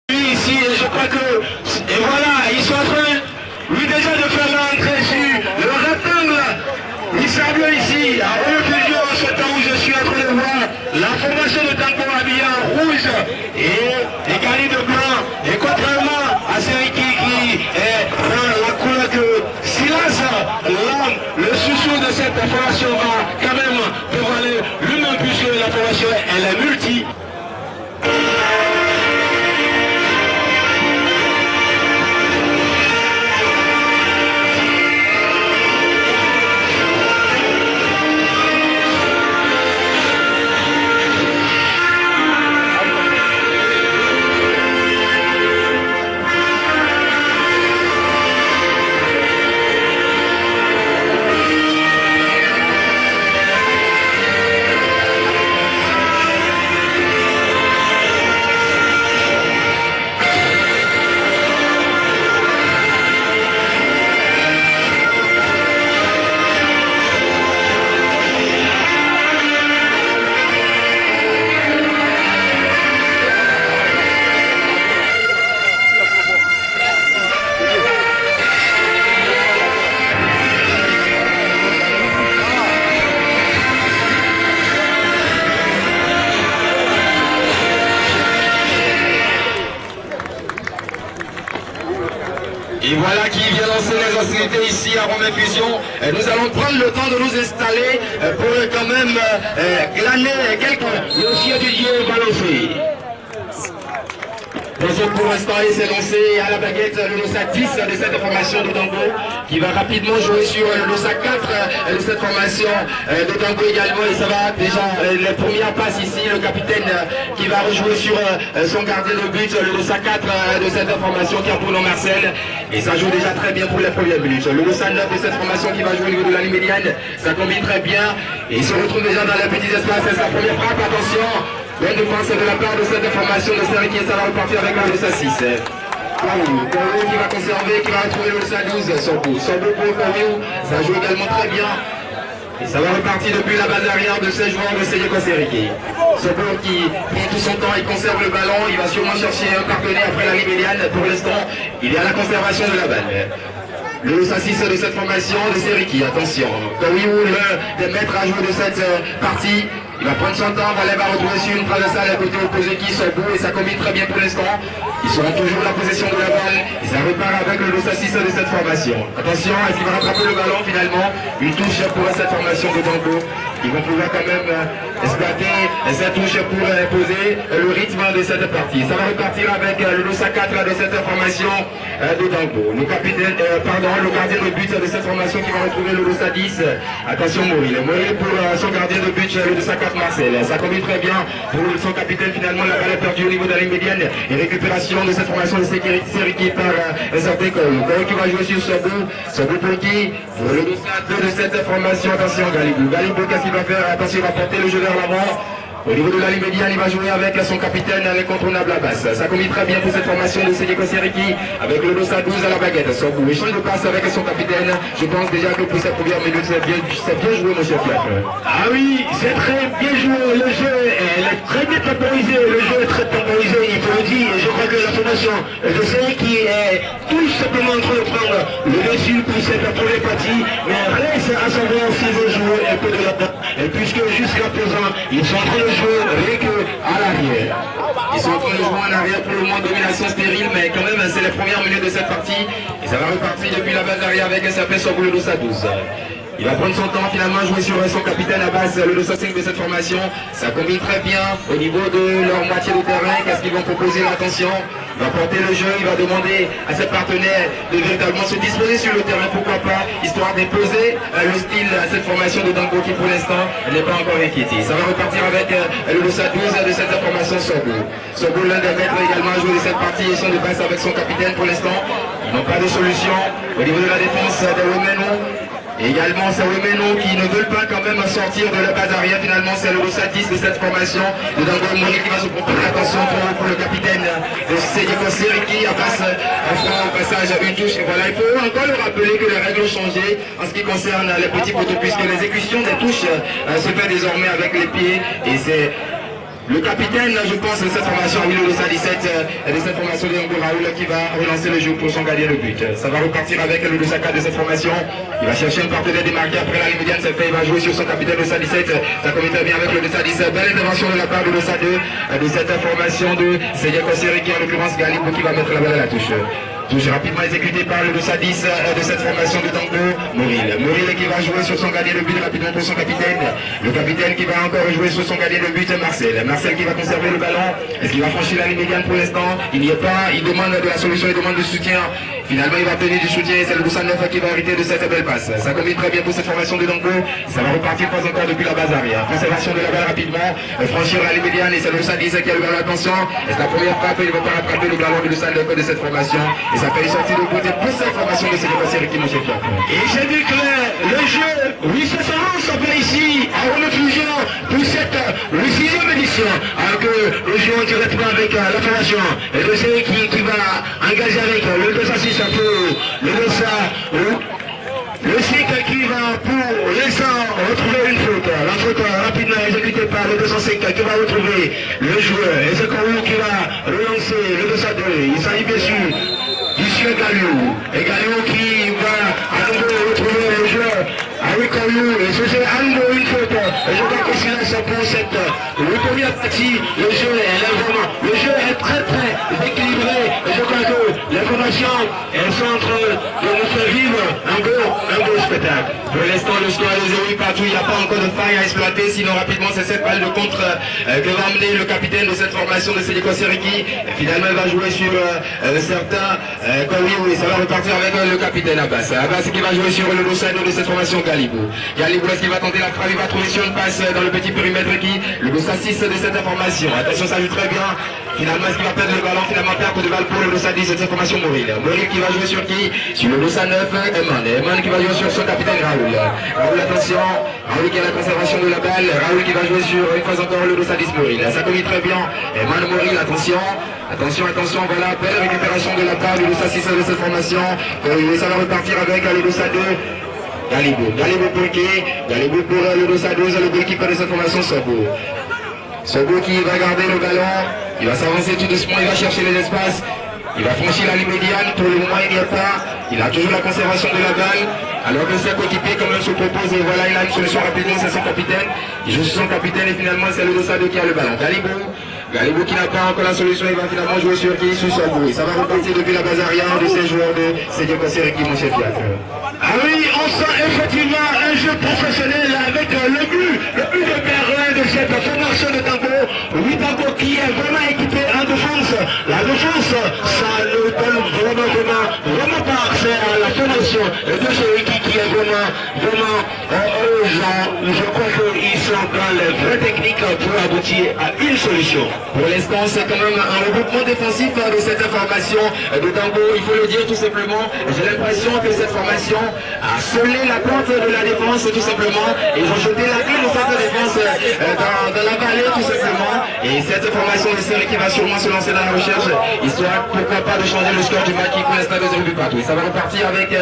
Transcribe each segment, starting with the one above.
Ici, et je crois que, et voilà, ils sont en train, lui déjà de faire l'entrée sur le rectangle. Il semble ici, à refusion, en ce temps où je suis en train de voir la formation de Tango habillée en rouge et égalée de blanc. Et contrairement à celui qui est dans la couleur que Silas, l'homme, le sous de cette formation va quand même dévoiler lui-même puisque la formation elle est multi. Et voilà qui vient lancer les hostilités ici à Romain Fusion. Nous allons prendre le temps de nous installer pour quand même glaner quelqu'un. Le chien du Dieu va lancer. Pour l'instant, il s'est lancé à la baguette le dossa 10 de cette formation de Tango qui va rapidement jouer sur le dossa 4 de cette formation de Tango également. Et ça va déjà, la première passe ici, le capitaine qui va rejouer sur son gardien de but, le dossa 4 de cette formation qui a pour nom Marcel. Et ça joue déjà très bien pour les premières minutes. Le dossa 9 de cette formation qui va jouer au niveau de la ligne médiane, ça combine très bien. Et il se retrouve déjà dans les petits espaces. C'est sa première frappe, attention. Bonne défense de la part de cette formation de Seriki, ça va repartir avec le dossa 6. Koriou qui va conserver, qui va retrouver le dossa 12, son bout pour Koriou, ça joue également très bien. Et ça va repartir depuis la base arrière de ces joueurs de Seyeko Seriki. Sobo qui prend tout son temps, il conserve le ballon, il va sûrement chercher un partenaire après la ligne médiane. Pour l'instant, il est à la conservation de la balle. Le dossa 6 de cette formation de Seriki, attention. Koriou, le maître à jouer de cette partie. Il va prendre son temps, Valais va retrouver sur une traversale à côté opposé qui sont beaux et ça combine très bien pour l'instant. Ils seront toujours la possession de la balle et ça repart avec le dossa 6 de cette formation. Attention, est-ce qu'il va rattraper le ballon finalement? Une touche pour cette formation de Tango. Ils vont pouvoir quand même exploiter cette touche pour imposer le rythme de cette partie. Ça va repartir avec le dossa 4 de cette formation de Tango. Le capitaine, le gardien de but de cette formation qui va retrouver le dossa 10. Attention Moril. Moril pour son gardien de but, le dossa 4 Marcel. Ça combine très bien pour son capitaine finalement. La balle est perdue au niveau de la ligne médiane. Et récupération de cette formation de Seriki par Sorté Koriou. Koriou qui va jouer sur Sobo pour qui? Pour le dossa 2 de cette formation. Attention Galibou. Galibou, qu'est-ce qu'il va faire? Attention, il va porter le jeu vers l'avant. Au niveau de la ligne médiane, il va jouer avec son capitaine, l'incontournable à basse. Ça combine très bien pour cette formation de Seyeko Seriki avec le dossa 12 à la baguette. Sobo échange de passe avec son capitaine. Je pense déjà que pour cette première minute, c'est bien joué, monsieur Fiat. Ah oui, c'est très bien joué. Le jeu est très bien temporisé. Le jeu est très temporisé, il faut le dire. Je crois que la formation de Seriki est tout simplement en train de prendre le dessus pour cette première partie. Mais reste à savoir s'ils vont jouer un peu de là-dedans. Et puisque jusqu'à présent, ils sont en train de jouer rien que à l'arrière. Ils sont en train de jouer en arrière pour le moment, domination stérile, mais quand même c'est les premières minutes de cette partie. Et ça va repartir depuis la base arrière avec un certain Sobo le dossa 12. Il va prendre son temps finalement, jouer sur son capitaine à base, le dossa 5 de cette formation. Ça combine très bien au niveau de leur moitié de terrain. Qu'est-ce qu'ils vont proposer? Attention, il va porter le jeu, il va demander à ses partenaires de véritablement se disposer sur le terrain, pourquoi pas, histoire d'imposer le style à cette formation de Tango qui pour l'instant n'est pas encore inquiétée. Ça va repartir avec le dossa 12 de cette formation Sobo. Sobo, l'un des maîtres également à jouer de cette partie, échange de passe avec son capitaine pour l'instant. Ils n'ont pas de solution au niveau de la défense des Romains. Et également, c'est Ouémenou qui ne veulent pas quand même sortir de la base arrière. Finalement, c'est le Losa 10 de cette formation de Dango Mori qui va se proposer. Attention pour le capitaine de Sédiko Seriki. Passe au passage à une touche. Et voilà, il faut encore le rappeler que les règles ont changé en ce qui concerne les petits poteaux, puisque l'exécution des touches se fait désormais avec les pieds. Et c'est le capitaine, je pense, de cette formation, oui, le Losa 17, de cette formation de Dango Raoul qui va relancer le jeu pour son gardien de but. Ça va repartir avec le Losa 4 de cette formation. Il va chercher un partenaire démarqué après la ligne médiane. Ça fait, il va jouer sur son capitaine Losa 17. Ça commet très bien avec le Losa 10. Belle intervention de la part de Losa 2 de cette formation de Sédiko Seriki, en l'occurrence Galibou qui va mettre la balle à la touche. Touche rapidement exécuté par le Losa 10 de cette formation de Dango Moril. Moril qui va jouer sur son gardien de but rapidement pour son capitaine. Le capitaine qui va encore jouer sur son gardien de but, Marcel. Marcel qui va conserver le ballon. Est-ce qu'il va franchir la ligne médiane pour l'instant? Il n'y est pas. Il demande de la solution, il demande du soutien. Finalement, il va obtenir du soutien. C'est le Losa 9 qui va hériter de cette belle passe. Ça combine très bien pour cette formation de Dango. Ça va repartir pas encore depuis la base arrière. Conservation de la balle rapidement. Franchir la ligne médiane et c'est le Losa 10 qui a le ballon. Attention. Est-ce la première frappe? Il ne va pas rattraper le ballon du Losa 9 de cette formation. Et ça fait une sortie de côté pour cette formation de Sédiko Seriki, mon chef. Et j'ai vu que le jeu, oui, ça s'appelle ici, à Renaud-Fusion, pour cette, le 6e édition, alors que le jeu directement avec la formation, et le Seriki qui va engager avec le 206 pour le Losa, le cycle qui va pour l'instant retrouver une faute. La faute rapidement exécutée par le 205 qui va retrouver le joueur. Et c'est Korou qui va relancer le 202. Il s'agit bien sûr du Galiou. Et Galiou qui va à nouveau retrouver le joueur avec Korou. Et c'est à nouveau une faute. Et je crois que c'est là ça pour cette première partie. Le jeu est là vraiment. Le jeu est très équilibré. Et je crois que l'information est sont en train de nous faire vivre un beau spectacle. Pour l'instant, le score est de 0 partout. Il n'y a pas encore de faille à exploiter. Sinon, rapidement, c'est cette balle de contre que va emmener le capitaine de cette formation de Sédiko Seriki. Finalement, il va jouer sur certains. Oui, ça va repartir avec le capitaine Abbas. Abbas qui va jouer sur le Losa de cette formation Galibou. Galibou, est-ce qu'il va tenter la frappe? Il va trouver sur une passe dans le petit périmètre qui le Losa 6 de cette information. Attention, ça joue très bien. Finalement, est-ce qu'il va perdre le ballon? Finalement, perte de balle pour le Losa 10 de cette formation Moril. Moril qui va jouer sur qui? Sur le Losa 9, Eman. Eman qui va jouer sur son capitaine Raoul. Raoul, attention. Raoul qui a la conservation de la balle. Raoul qui va jouer sur, une fois encore, le Losa 10 Moril. Ça commet très bien. Eman Moril, attention. Attention, voilà, belle récupération de la part du Losa 6 de cette formation. Ça va repartir avec le Losa 2. Galibou pour qui? Galibou pour le Losa 12, le goalkeeper de cette formation, Sobo. Sobo qui va garder le ballon. Il va s'avancer tout doucement, il va chercher les espaces. Il va franchir la ligne médiane, pour le moment il n'y a pas. Il a toujours la conservation de la balle. Alors que ses coéquipiers quand même se propose, et voilà, il a une solution rapidement, c'est son capitaine. Il joue sur son capitaine et finalement c'est le Losa 2 qui a le ballon. Galibou qui n'a pas encore la solution, il va finalement jouer sur qui? Sur Sobo. Ça va repartir depuis la base arrière de ces joueurs de Sédiko Seriki, mon chef. Ah oui, on sent effectivement un jeu professionnel avec le but de Berlin de cette formation de Dango. Oui, Dango qui est vraiment équipé en défense. La défense, ça ne donne vraiment pas accès à la formation de Seriki qui est vraiment, je crois qu'ils sont dans les vraies techniques pour aboutir à une solution. Pour l'instant, c'est quand même un regroupement défensif de cette formation de Dango. Il faut le dire tout simplement. J'ai l'impression que cette formation a scellé la porte de la défense tout simplement. Ils ont jeté la clé de cette défense dans la vallée tout simplement. Et cette formation de série qui va sûrement se lancer dans la recherche, histoire pourquoi pas de changer le score du match qui pour l'instant de 0 but partout. Et ça va repartir avec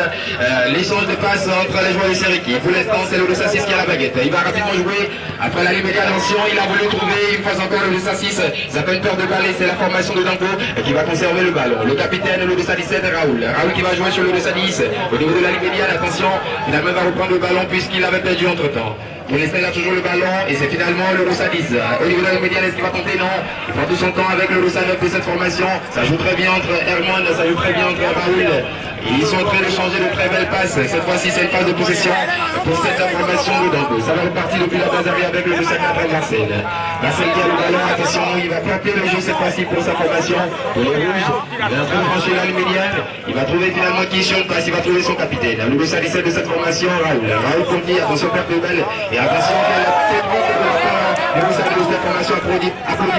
l'échange de passes entre les joueurs de série qui pour l'instant c'est le Losa 6 qui a la baguette. Il va rapidement jouer après la ligne médiane. Attention, il a voulu trouver une fois encore le Losa 6. Ça fait une peur de balle et c'est la formation de Dango qui va conserver le ballon. Le capitaine, le Losa 17, Raoul. Raoul qui va jouer sur le Losa 10 au niveau de la ligne médiane. Attention, finalement il va reprendre le ballon puisqu'il avait perdu entre temps. Pour l'instant il a toujours le ballon et c'est finalement le Losa 10. Au niveau de la ligne médiane, est-ce qu'il va tenter? Non. Il prend tout son temps avec le Losa 9 de cette formation. Ça joue très bien entre Herman, ça joue très bien entre Raoul. Et ils sont en train de changer de très belles passes. Cette fois-ci c'est une phase de possession pour cette formation de Dango. Ça va repartir depuis la base arrière avec le Losa 4 Marcel. Marcel qui a le ballon, attention, il va frapper le jeu cette fois-ci pour sa formation. Pour les rouges, il est en train de franchir la ligne médiane. Il va trouver finalement qui sur une passe, il va trouver son capitaine. Le Losa 17 de cette formation, Raoul. Raoul pour qui? Attention, perte de balle. Et attention, la technique de la part du Losa 12 cette formation applaudie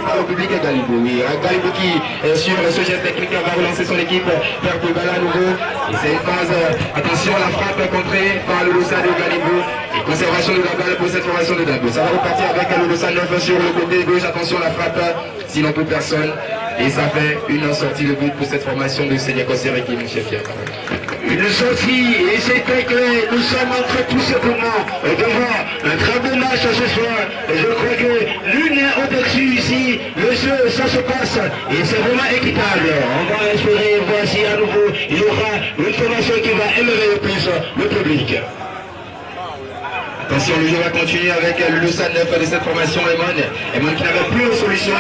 par le public et Galibou. Oui, Galibou qui, sur ce geste technique, va relancer son équipe vers Boubala à nouveau. Et c'est une phase, attention, la frappe contrée par le Loussa de Galibou. Et conservation de la balle pour cette formation de Dabo. Ça va repartir avec le Loussa 9 sur le côté gauche. Attention, la frappe, sinon pour personne. Et ça fait une sortie de but pour cette formation de Séniako Sereki, mon chef Pierre. Une sortie, et c'était que nous sommes entrés tout simplement devant un très beau match ce soir. Et je crois que l'une est au-dessus ici. Le jeu, ça se passe et c'est vraiment équitable. On va espérer voir si à nouveau il y aura une formation qui va élever le plus le public. Attention, le jeu va continuer avec le Loussa 9 de cette formation, Eman qui n'avait plus de solution,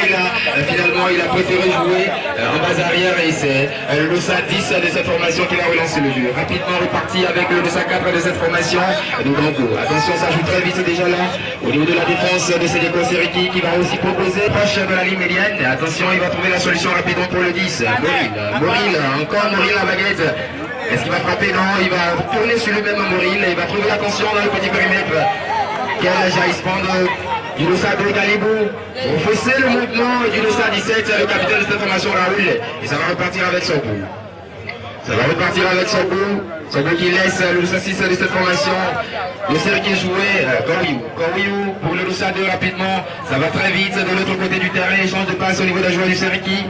finalement il a préféré jouer en base arrière et c'est le Loussa 10 de cette formation qui va relancer le jeu. Rapidement reparti avec le Loussa 4 de cette formation de Dango. Attention, ça joue très vite déjà là, au niveau de la défense de Séniako Sereki qui va aussi proposer proche de la ligne médiane. Attention, il va trouver la solution rapidement pour le 10. Moril, encore Moril la baguette. Est-ce qu'il va frapper? Non, il va tourner sur lui-même à Moril, il va trouver l'attention dans le petit périmètre. Quel jaillissement du Loussa de Galibou. Pour fausser le mouvement du Loussa 17, le capitaine de cette formation Raoul. Et ça va repartir avec son bout. Ça va repartir avec son bout. Son bout qui laisse le Loussa 6 de cette formation. Le Sereki joué, Koriou pour le Loussa 2 rapidement. Ça va très vite de l'autre côté du terrain. Échange de passe au niveau de la joueur du Sereki.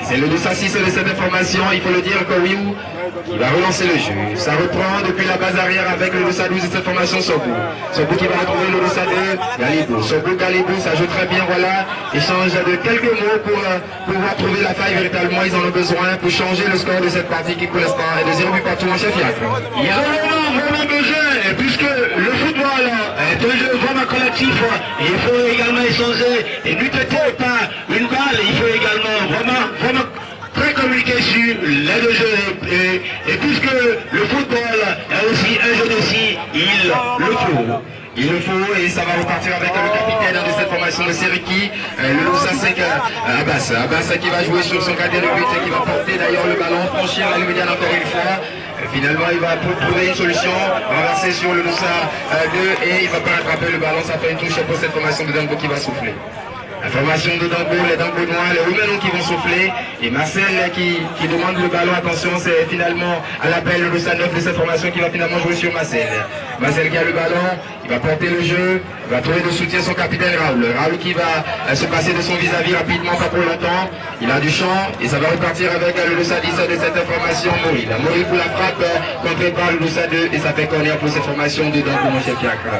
C'est le Loussa 6 de cette formation, il faut le dire, Koriou qui va relancer le jeu. Ça reprend depuis la base arrière avec le Loussa 12 de cette formation Sobou. Sobou qui va retrouver le Loussa 2, Galibou. Sobou, Galibou, ça joue très bien, voilà. Échange de quelques mots pour pouvoir trouver la faille véritablement. Ils en ont besoin pour changer le score de cette partie qui pour l'instant est de 0 but partout en chef Yac. Ils en ont vraiment besoin, puisque le football est un jeu vraiment collectif. Il faut également échanger et lutter par une balle. Il faut également vraiment très communiquer sur les deux jeux. Et puisque le football est aussi un jeu d'essai, il le faut. Il le faut et ça va repartir avec le capitaine de cette formation de Sereki, le Loussa 5, Abbas qui va jouer sur son gardien de but et qui va porter d'ailleurs le ballon, franchir la ligne médiane encore une fois. Finalement il va trouver une solution, renverser sur le Loussa 2 et il ne va pas rattraper le ballon, ça fait une touche pour cette formation de Dango qui va souffler. La formation de Dango, les Dango noirs, les Roumains qui vont souffler. Et Marcel qui demande le ballon, attention, c'est finalement à l'appel le 9 de cette formation qui va finalement jouer sur Marcel. Marcel qui a le ballon, il va porter le jeu, il va trouver de soutien son capitaine Raoul. Raoul qui va se passer de son vis-à-vis rapidement, pas pour longtemps. Il a du champ et ça va repartir avec le Loussa 10 de cette formation, Moril. Moril pour la frappe, contrée par le Loussa 2 et ça fait corner pour cette formation de Dango, mon chef Fiacre.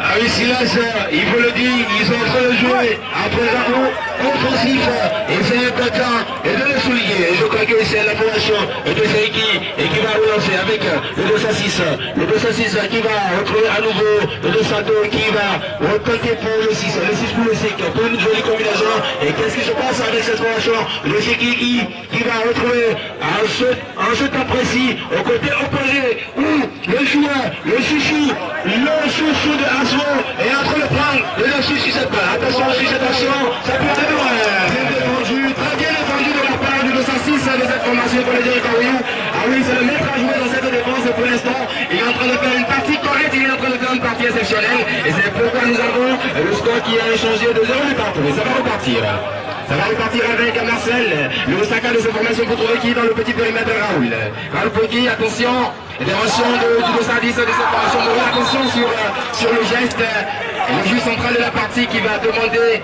Ah oui, Silas, il faut le dire, ils sont en train de jouer après un offensif et c'est important de le souligner. Je crois que c'est la formation de Sereki et qui va relancer avec le 206. Le 206 qui va retrouver à nouveau le 202 qui va recompter pour le 6. Le 6 pour le 5 pour une jolie combinaison. Et qu'est-ce qui se passe avec cette formation? Le Sereki qui va retrouver en ce temps précis au côté opposé où le joueur, le chouchou de Asmo est en train de prendre le dessus sur cette balle. Attention sur cette action, ça peut être loin. Très bien défendu de la part du 206 de cette formation pour le dire Koriou. Ah oui, c'est le maître à jouer dans cette défense pour l'instant. Il est en train de faire une partie correcte, il est en train de faire une partie exceptionnelle. Et c'est pourquoi nous avons le score qui a échangé de 0 but partout. Et ça va repartir. Ça va repartir avec Marcel, le Osaka de cette formation pour trouver qui dans le petit périmètre Raoul. Raoul Poggi, attention, intervention du 210 de cette formation. Attention sur le geste, le juge central de la partie qui va demander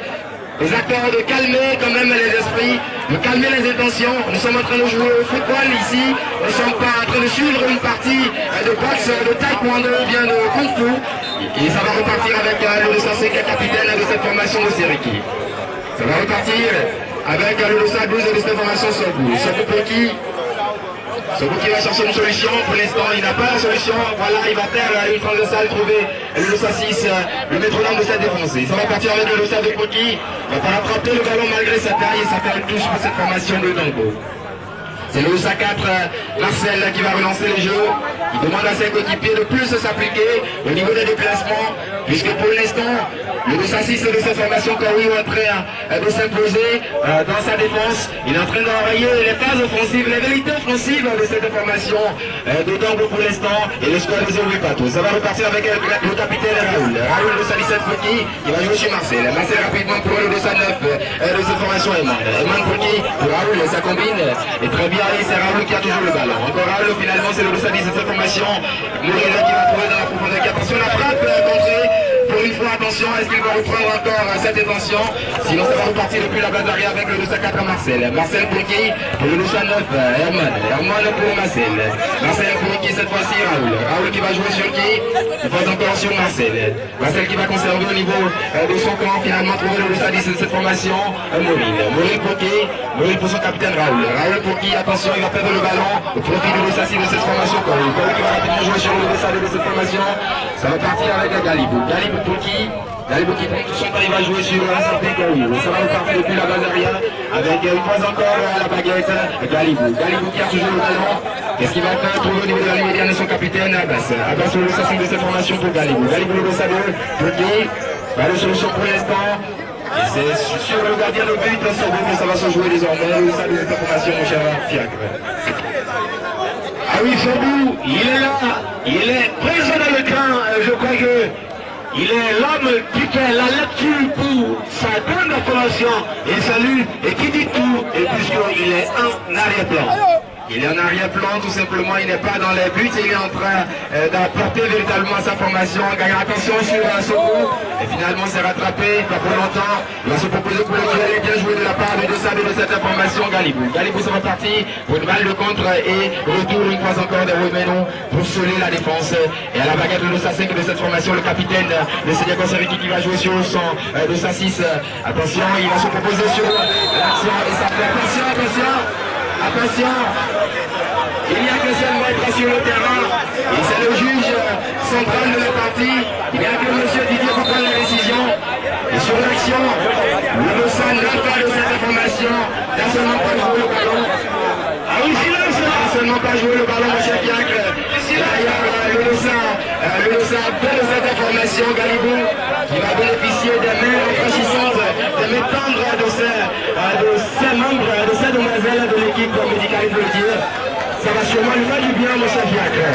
aux acteurs de calmer quand même les esprits, de calmer les intentions. Nous sommes en train de jouer au football ici, nous ne sommes pas en train de suivre une partie de boxe, de taekwondo ou bien de kung fu. Et ça va repartir avec le 205 capitaine de cette formation de Sereki. Ça va repartir avec le Loussa 12 de cette formation Sobou. Sobou qui va chercher une solution. Pour l'instant, il n'a pas la solution. Voilà, il va faire une transversale, trouver le Loussa 6, le métronome de cette défense. Ça va partir avec le Loussa de Poggi. Il va pas rattraper le ballon malgré sa taille et ça fait une touche pour cette formation de Dango. C'est le Loussa 4, Marcel qui va relancer le jeu. Il demande à ses coéquipiers de plus s'appliquer au niveau des déplacements, puisque pour l'instant, le 206 de cette formation, Koriou est en train de s'imposer dans sa défense. Il est en train d'enrayer les phases offensives, les vérités offensives de cette formation de Dango pour l'instant. Et le score est 0 but partout. Ça va repartir avec le capitaine Raoul. Raoul de 117 7 Pouki, il va jouer sur Marcel. Marcel rapidement pour le 209 de cette formation Eman. Eman Pouki, pour Raoul, ça combine. Et très bien, c'est Raoul qui a toujours le ballon. Encore Raoul, finalement, c'est le 210 de cette formation. Mourilla qui va trouver dans la profondeur. Attention, la frappe contrée. Pour une fois, attention, est-ce qu'il va reprendre encore cette intention? Sinon, ça va repartir depuis la base arrière avec le 204 à Marcel. Marcel pour qui? Pour le 209, Herman. Herman pour Marcel. Marcel pour qui cette fois-ci? Raoul. Raoul qui va jouer sur qui? Il passe encore sur Marcel. Marcel qui va conserver au niveau de son camp, finalement trouver le 210 de cette formation. Maureen. Maureen pour qui? Maureen pour son capitaine Raoul. Raoul pour qui? Attention, il va perdre le ballon au profit du 206 de cette formation. Raoul qui va rapidement jouer sur le 210 de cette formation. Ça va partir avec Galibou. Galibou pour qui? Galibou qui prend tout son temps, il va jouer sur un certain Galibou. Ça va repartir depuis la base arrière avec une fois encore à la baguette Galibou. Galibou qui a toujours le ballon. Qu'est-ce qu'il va faire? Trouver au niveau de la ligne médiane de son capitaine Abbas. Abbas le 205 de cette formation pour Galibou. Galibou le 202 pour qui? Pas de solution pour l'instant. Et c'est sur le gardien de but, que ça va se jouer désormais. Le 205 de cette formation, mon cher Fiacre. Ah oui, Fabou, il est là, il est présent dans le camp, je crois que il est l'homme qui fait la lecture pour sa grande formation et salut, et qui dit tout, et puisqu'il est en arrière-plan. Il est en arrière-plan, tout simplement, il n'est pas dans les buts, il est en train d'apporter véritablement sa formation, gagner attention sur son coup, et finalement s'est rattrapé, pas pour longtemps, il va se proposer pour le duel, et bien joué de la part de Sabe de cette information, Galibou. Galibou ça va partir pour une balle de contre et retour une fois encore des Roménon pour sceller la défense. Et à la baguette de 205 de cette formation, le capitaine de Seigneur Conserviki qui va jouer sur son 206. Attention, il va se proposer sur l'action et ça fait attention. Il n'y a que seul maître sur le terrain et c'est le juge central de la partie. Il n'y a que M. Didier pour prendre la décision. Et sur l'action, le 209 de cette information n'a seulement pas joué le ballon. Ah oui, silence! N'a seulement pas joué le ballon, mon cher Fiacre. D'ailleurs, le 200 de cette information, Galibou, qui va bénéficier des mains franchissantes, des mains tendres de ces membres, de ces demoiselles de l'équipe médicale, je veux dire. Ça va sûrement lui faire du bien, mon cher Fiacre.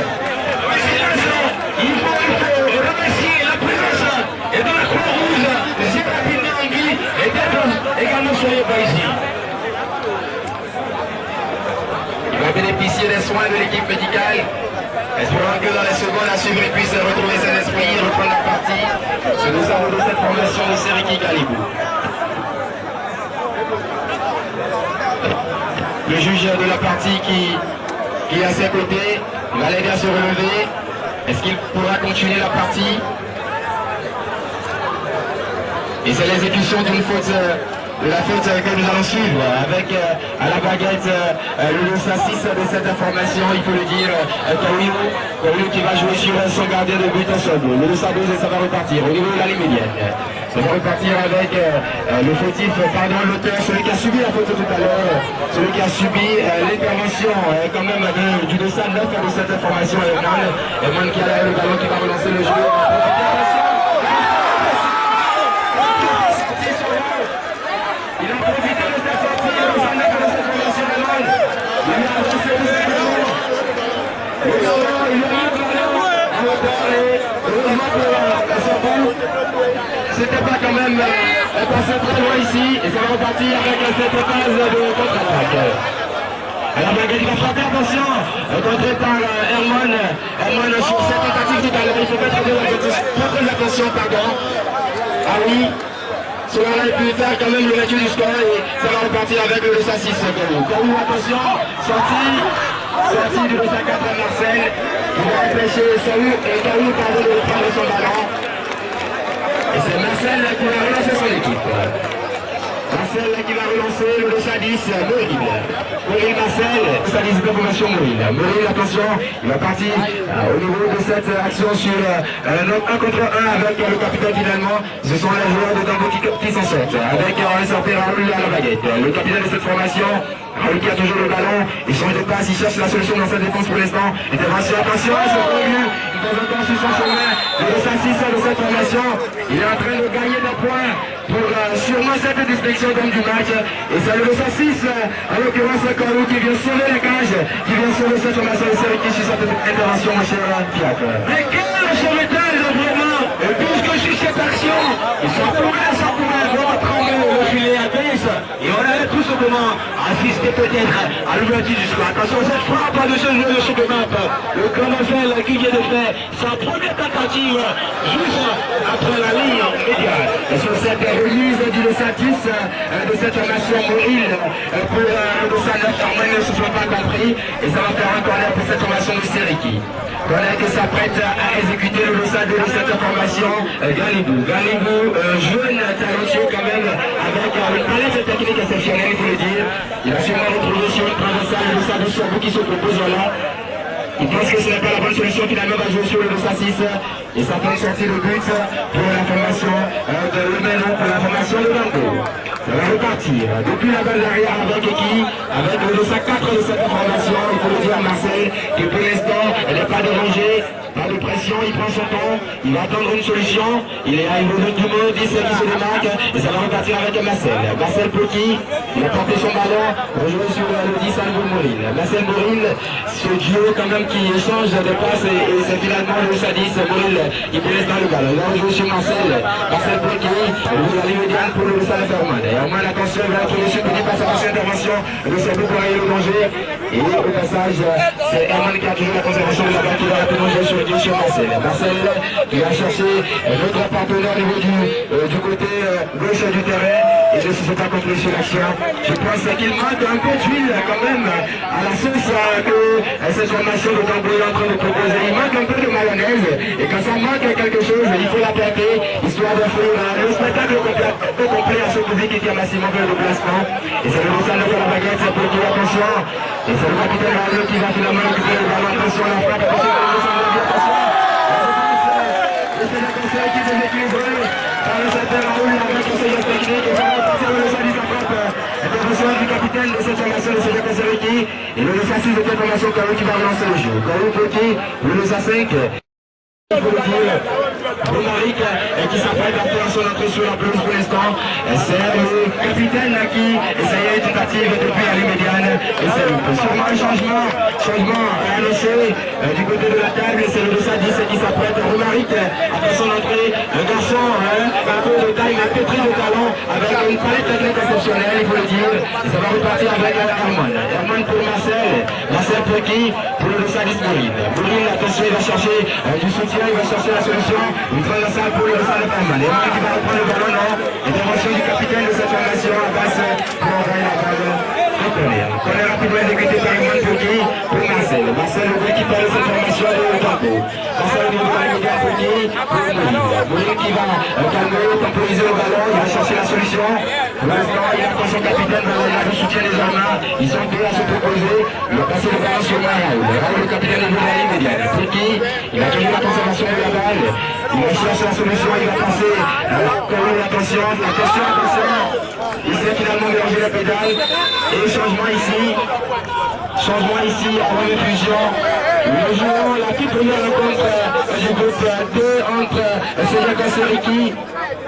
Il faut remercier la présence et de la Croix-Rouge, de Zébapine Nangui et d'être également soyez pas ici. Il va bénéficier des soins de l'équipe médicale. Espérons que dans les secondes à suivre, il puisse retrouver ses esprits, reprendre la partie. Ce nous avons de cette formation de Seriki Galibou. Le juge de la partie qui est à ses côtés, il va l'aider à se relever. Est-ce qu'il pourra continuer la partie? Et c'est l'exécution d'une faute, de la faute que nous allons suivre avec à la baguette le 206 de cette information, il faut le dire, Kaoulou qui va jouer sur son gardien de but en sol. Le 212 et ça va repartir au niveau de la ligne médiane. Ça va repartir avec le fautif, pardon, l'auteur, celui qui a subi la faute tout à l'heure, celui qui a subi l'intervention quand même du 209 de cette information, Herman qui a le ballon qui va relancer le jeu. Il a profité de cette sortie, le 209 de cette formation Herman. Il a avancé de cette ballon. Il a le ballon en hauteur et heureusement pour son bout. C'était pas quand même passé très loin ici et ça va repartir avec cette phase de contre-attaque. Alors Baguette va frapper, attention, contré par Herman. Herman sur cette tentative tout à l'heure, il faut mettre très attention, pardon. Ah oui, cela aurait pu faire quand même le réduit du score et ça va repartir avec le 206. Kaoulou, attention, sortie du 204 à Marcel, qui va empêcher Saoul et Kaoulou pardon de reprendre son ballon. Et c'est Marcel qui va relancer son équipe. Marcel qui va relancer le 210, Maureen Marcel, 210 de formation Maureen. Maureen, attention, il va partir au niveau de cette action sur notre 1 contre 1 avec le capitaine finalement. Ce sont les joueurs de Dambo qui s'en sortent. Avec un sortir Raoul à la baguette. Le capitaine de cette formation, Raoul qui a toujours le ballon. Il change de passe, il cherche la solution dans sa défense pour l'instant. Intervention, attention, c'est prévu. Il passe encore sur son chemin. Le 206 de cette formation. Il est en train de gagner des points pour sûrement cette distinction d'homme du match. Et c'est le 206, en l'occurrence Kaoulou qui vient sauver la cage, qui vient sauver cette formation de série qui sur cette intervention, mon cher Fiacre. Mais quel sauvetage vraiment! Et puisque sur cette action. Ça pourrait reprendre le filet à base. Et on allait tout simplement assister peut-être à l'ouverture du score. Attention, cette frappe de ce jeu de Supermap. Le Camarcel qui vient de faire sa première tentative juste après la ligne médiane. Et sur cette remise du dossier 10 de cette formation Moril pour le dossier 9, Armand ne se soit pas compris. Et ça va faire un corner pour cette formation de Seriki. Corner qui s'apprête à exécuter le dossier de cette formation Galibou. Galibou, jeune talentueux quand même, avec une palette technique exceptionnelle, il faut le dire. Il a sûrement retrouvé sur une traversale le dossier de Sorbou qui se propose là. Il pense que ce n'est pas la bonne solution finalement va jouer sur le dossier 6 et ça peut sortir le but pour la formation de Lemeno, pour la formation de Dango. Ça va repartir depuis la balle d'arrière avec qui? Avec le dossier 4 de cette formation, il faut le dire à Marcel, qui pour l'instant elle n'est pas dérangée. Pas de pression, il prend son temps, il va attendre une solution, il est arrivé au bout du mot, 10 qui se démarque, et ça va repartir avec Marcel. Marcel Petit, il a porté son ballon, rejoué sur le 10 Albo Moril. Marcel Moril, ce duo quand même qui échange des passes, et c'est finalement le 10 Moril qui peut laisser dans le ballon. Il va rejouer sur Marcel Petit, la ligne médiane pour le Salle Ferman. Et au moins attention, il va retrouver sur Petit passe à cette intervention, le cerveau pour aller le manger, et au passage, c'est Herman qui a toujours la conservation de la balle qui va rapidement jouer sur Marcel. Marcel qui va chercher notre partenaire au niveau du côté gauche du terrain et ne se fait pas compris sur l'action. Je pense qu'il manque un peu d'huile quand même à la sauce que cette formation de Dango est en train de proposer. Il manque un peu de mayonnaise et quand ça manque quelque chose, il faut l'apporter histoire d'offrir le spectacle complet à ce public qui a massivement fait le déplacement. Et c'est le Gonzalo de la baguette, c'est pour qu'il attention. Et c'est le capitaine Raoul qui va finalement récupérer le ballon. Attention à la frappe, attention. C'est le conseil qui s'est équilibré par le secteur Raoul, le conseiller technique, et ça va partir le service à frappe. Intervention du capitaine de cette formation, le secteur Seriki, et le 6 de cette formation, Karou qui va relancer le jeu. Karou Petit, le 5. Il faut le dire, Romaric qui s'apprête à faire son entrée sur la pelouse pour l'instant. C'est le capitaine qui essayait une tentative depuis la ligne médiane. Et c'est sûrement un changement annoncé du côté de la table. C'est le 210 qui s'apprête. Romaric a fait son entrée. Un garçon, un peu de taille, un pétri de talent, avec une palette technique exceptionnelle, il faut le dire. Et ça va repartir avec Herman. Herman pour Marcel. Marcel pour qui? Pour le 210 Mourine. Mourine, attention, il va chercher du soutien. Il va chercher la solution, il prend la salle pour le salle de Ferman. Et qui va reprendre le ballon, non. Intervention du capitaine de cette formation, la passe pour envoyer la balle au corner. Corner rapidement exécuté par Herman pour Marcel. Marcel, le récupère de cette formation de Dango. Marcel au niveau de la médiane pour Mourine qui va calmer, temporiser le ballon, il va chercher la solution. Pour l'instant, il attend son capitaine, il a le soutien des Germains, ils sont deux à se proposer. Il va passer le ballon sur Raoul. Raoul, le capitaine de la ligne médiane. Pour qui il a toujours la conservation de la balle, il va chercher la solution, il va passer, attention, il s'est finalement mélangé la pédale, et changement ici, avant l'infusion, nous jouons la toute première rencontre du groupe 2 entre Seyaka Seriki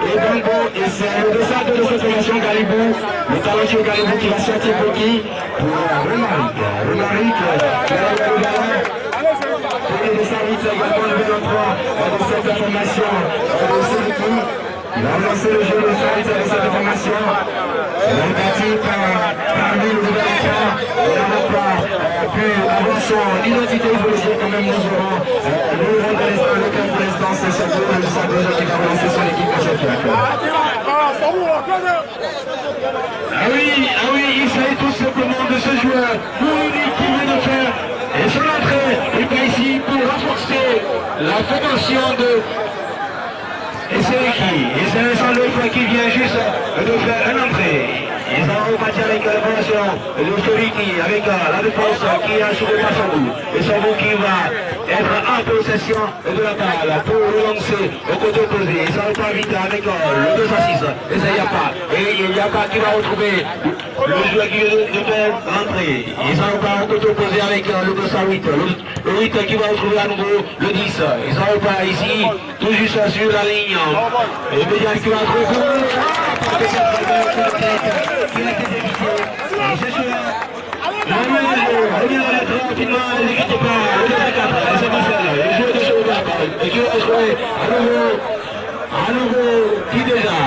et Dango, et c'est le descente de cette formation Galibou, le talentueux Galibou qui va sortir pour qui? Pour Romaric, qui a le ballon. Et le service également le 23 de cette formation de Seriki. Il va relancer le jeu de service de cette formation. Il est parti par lui le nouvel enfant. Il n'a pas pu avoir son identité, il faut le dire quand même, nous aurons le rôle de l'instant, le cas pour l'instant, c'est Chateau de Sadoja qui va relancer son équipe en championnat. Ah oui, il s'agit tout simplement de ce joueur unique qui vient de faire. Et son entrée est pas ici pour renforcer la formation de Seriki. Et c'est un seul fois qui vient juste de faire une entrée. Ils vont repartir avec la formation de Seriki, avec la défense qui a sur le pas son bout. Et son bout qui va être en possession de la balle pour le lancer au côté opposé. Et ça repart vite avec le 2 à 6. Et ça y a pas. Et il n'y a pas qui va retrouver le joueur qui vient de faire l'entrée. Et ça repart au côté opposé avec le 2 à 8. Le 8 qui va retrouver à nouveau le 10. Et ça repart ici, tout juste sur la ligne. Et Médiane qui va retrouver qui a été évité. Et ce joueur, revient très rapidement, n'hésitez pas, le 4, c'est Marcel, le joueur de Chauvet, et qui va jouer à nouveau à nouveau, qui déjà?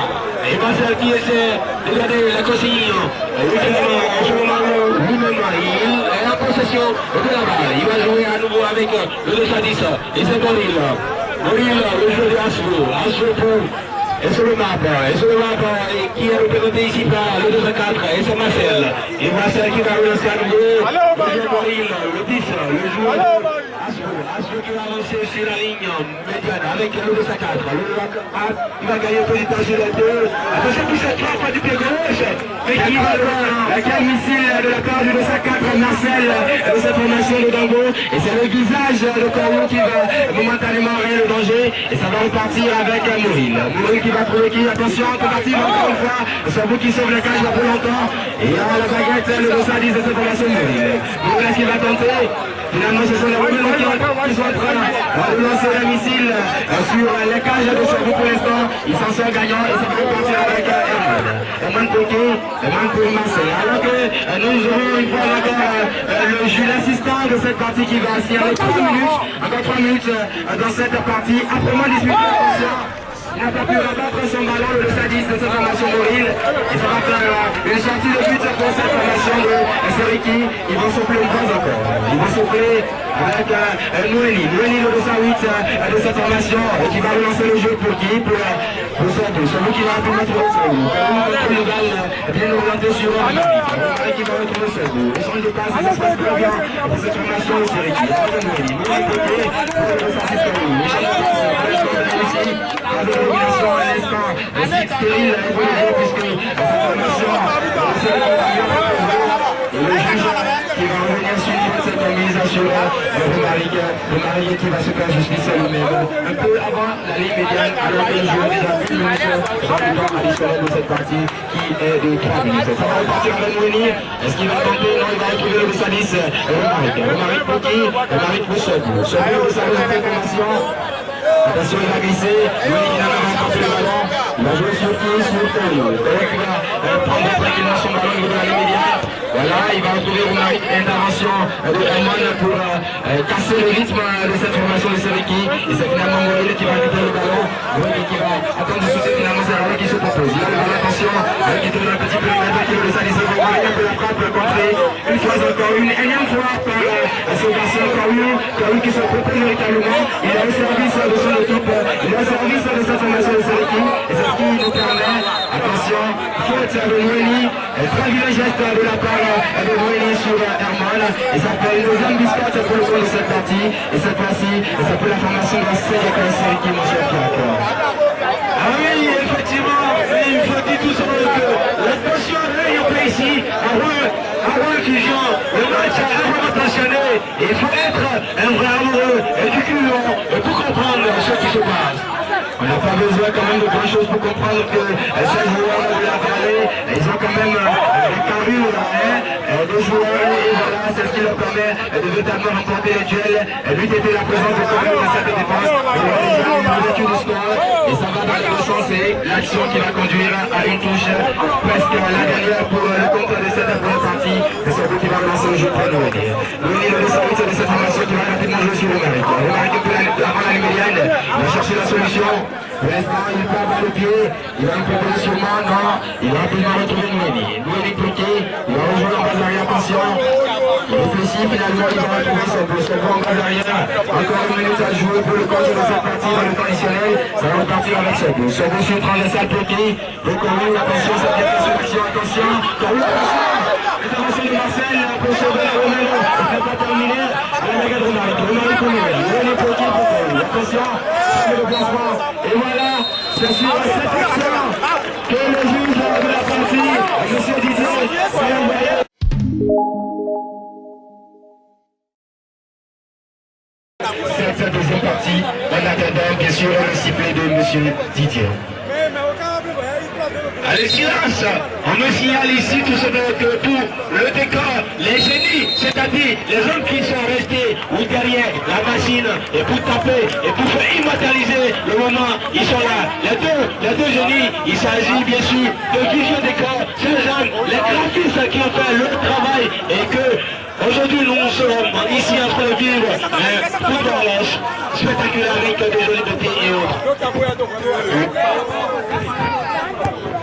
Et Marcel qui essaie de garder la consigne. Lui-même, il est en possession de la balle. Il va jouer à nouveau avec le 210. Et c'est Goril. Goril, le jeu de Asfo. Asfo pour. Et sur le map, qui est représenté ici par le 204, et c'est Marcel. Et Marcel qui va relancer à nouveau. Le Goril, le 10, le joueur. Asfo qui va avancer sur la ligne médiane avec le 204. Le 204, il va gagner petit temps sur les deux. Attention pour cette frappe du pied gauche. Mais qui va voir quel missile de la part du 204, Marcel, de cette formation de Dango. Et c'est le visage de Corou qui va momentanément réel le danger. Et ça va repartir avec Mouril. Mouril qui va trouver qui, attention, tentative encore une fois. C'est vous qui sauve le cage pour longtemps. Et la baguette, le 210 de cette formation Mouril. Mouril, est-ce qu'il va tenter? Finalement, ce sont les rebelles qui sont en train de lancer le missile sur les cages de Cherbourg pour l'instant. Ils s'en sortent gagnants et ça va repartir avec Herman. Herman Coquet, Herman pour Marseille. Alors que nous aurons une fois encore l'assistant de cette partie qui va signaler 3 minutes, encore 3 minutes dans cette partie. Après moi, dispute, attention. Il n'a pas pu rabattre son ballon, le 210 de cette formation Mouril. Et ça va faire une sortie de but pour cette formation de Seriki. Ils vont souffler une fois encore. Ils vont souffler avec Noélie. Noélie, le 208 de cette formation, qui va relancer le jeu pour qui? Pour Sobo. Sobo qui va rapidement trouver Sobo. Le balle bien orienté sur Marie qui va retrouver Sobo. Échange de passes, ça se passe très bien pour cette formation de Seriki. Noélie côté pour le 206 Noélie. Échange de passes, l'élimination à l'instant, c'est stérile puisque cette formation, le juge qui va revenir suivre cette organisation Romaric qui va se faire justice lui-même un peu avant la ligne médiane alors que le joueur déjà plus minutes additionnel de cette partie qui est de 3 minutes. Ça va repartir avec Mouni. Est-ce qu'il va tenter? Non, il va retrouver le Salis Romaric pour qui? Romaric pour Sobo. Sobo, le Salis de formation. Attention, il va glisser. Oui, il en a remporté le ballon. Il va jouer sur qui? Sur Théo. Théo qui va prendre tranquillement son ballon au niveau de la ligne médiane. Voilà, il va retrouver Romaric. Intervention de Herman pour casser le rythme de cette formation de Seriki. Et c'est finalement Moïle qui va récupérer le ballon. Moïle qui va attendre de sauter. Finalement, c'est Herman qui se propose. Il a le ballon, attention, qui tourne un petit peu qui le laisse aller. Romaric un peu la frappe contrée. Une fois encore, une énième fois par ce garçon Corou qui se propose véritablement. Il a le service de son équipe, il a le service de cette formation de Seriki. Et c'est ce qui nous permet, attention, faute de Moïli, très vilain geste de la part de Moïli sur Herman. Et ça fait une deuxième biscotte pour le compte de cette partie. Et cette fois-ci, c'est pour la formation de Seriki, mon cher Pierre. Ah oui, effectivement, il faut dire tout simplement que l'attention est en place ici, avant la fusion, le match est vraiment attentionné. Il faut être un vrai amoureux du culot pour comprendre ce qui se passe. On n'a pas besoin quand même de grand chose pour comprendre que ces joueurs de la vallée, ils ont quand même des carrures, des joueurs, et voilà, c'est ce qui leur permet de véritablement remporter les duels. Lui était la présence de Corée dans cette défense, l'ouverture du score, et ça va dans le sens, et l'action qui va conduire à une touche, presque la dernière pour le compte de cette première partie, c'est celui qui va relancer le jeu pour Noélie. Noélie, le service de cette formation qui va rapidement jouer sur Romaric. Romaric, avant la ligne médiane, il va chercher la solution. Pour l'instant, il peut avoir le pied, il va me proposer sûrement, non, il va rapidement retrouver Noélie. Noélie bloqué, il va rejoindre en base arrière, attention. Il réfléchit, finalement, il va retrouver son en base arrière. Encore une minute à jouer pour le coach de cette partie dans le temps additionnel. Ça va repartir avec Sobo. Sobo sur transversal bloqué. Donc, attention, ça vient de sur attention. Intervention de Marcel pour sauver Romero. Ce n'est pas terminé. À la bagarre de Romaric. Romaric pour Noélie. Noélie bloqué pour Corée. Attention, le placement. Et voilà, c'est sur cette action que le juge de la partie, M. Didier, va envoyer. Cette deuxième partie, en attendant bien sûr le sifflet de M. Didier. Allez, silence! On me signale ici tout simplement que pour le décor, les génies, c'est-à-dire les hommes qui sont restés ou derrière la machine et pour taper et pour faire immortaliser le moment, ils sont là. Les deux génies, il s'agit bien sûr de Vision Décor, ces hommes, les graphistes qui ont fait le travail et que aujourd'hui nous serons ici en train de vivre un football spectaculaire avec des jolies beautés et autres.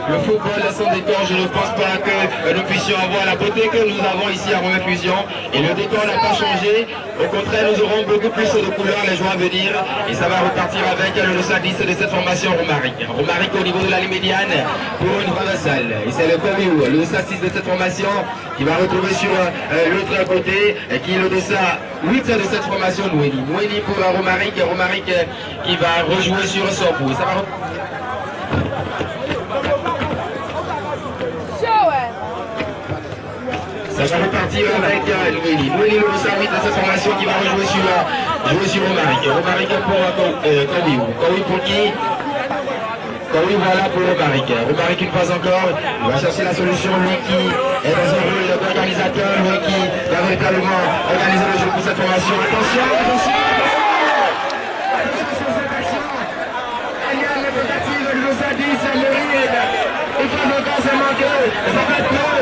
Le football à son décor, je ne pense pas que nous puissions avoir la beauté que nous avons ici à Romain Fusion. Et le décor n'a pas changé. Au contraire, nous aurons beaucoup plus de couleurs les jours à venir. Et ça va repartir avec le 10 de cette formation Romaric. Romaric au niveau de la ligne médiane pour une grande salle. Et c'est le Comiou, le 6 de cette formation qui va retrouver sur l'autre côté, qui est le 8 de cette formation Nouéni. Nouéni pour Romaric. Romaric qui va rejouer sur Sorpou. Ça va Ça va repartir avec Nouéni. Nouéni, le 8 de cette formation qui va rejouer sur Romaric. Romaric pour Kowiou. Kowiou pour qui? Kowiou, voilà pour Romaric. Romaric une fois encore, il va chercher la solution, lui qui est dans un rôle d'organisateur, lui qui va véritablement organiser le jeu pour cette formation. Attention, attention! Attention sur cette action! Il y a une tentative, le 10, Meuriel. Une fois encore, c'est manqué. Ça va être peu.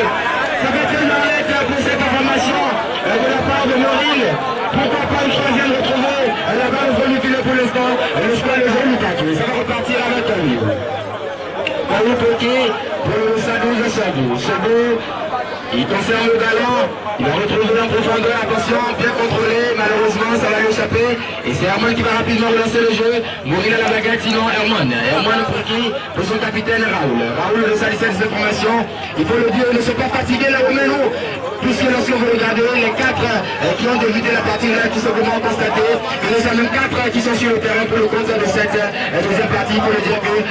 Ça va être une arrête pour cette information de la part de Meuriel. Pourquoi pas une troisième retrouvée? La balle est reculée pour l'instant. Le score est remis. Ça va repartir avec Kowiou. Kowiou pour qui? Pour le 12 Sabou. Sabou, il conserve le ballon. Il va retrouver en profondeur. Attention, bien contrôlé. Malheureusement, ça va lui échapper. Et c'est Herman qui va rapidement relancer le jeu. Mourir à la baguette, sinon Herman. Herman pour qui? Pour son capitaine Raoul. Raoul de sa licence de formation. Il faut le dire, ils ne sont pas fatigués là au Ménou. Puisque lorsque vous regardez les 4 qui ont débuté la partie, là, tout simplement constaté, il y en a même 4 qui sont sur le terrain pour le compte de cette deuxième partie. Il faut le dire que,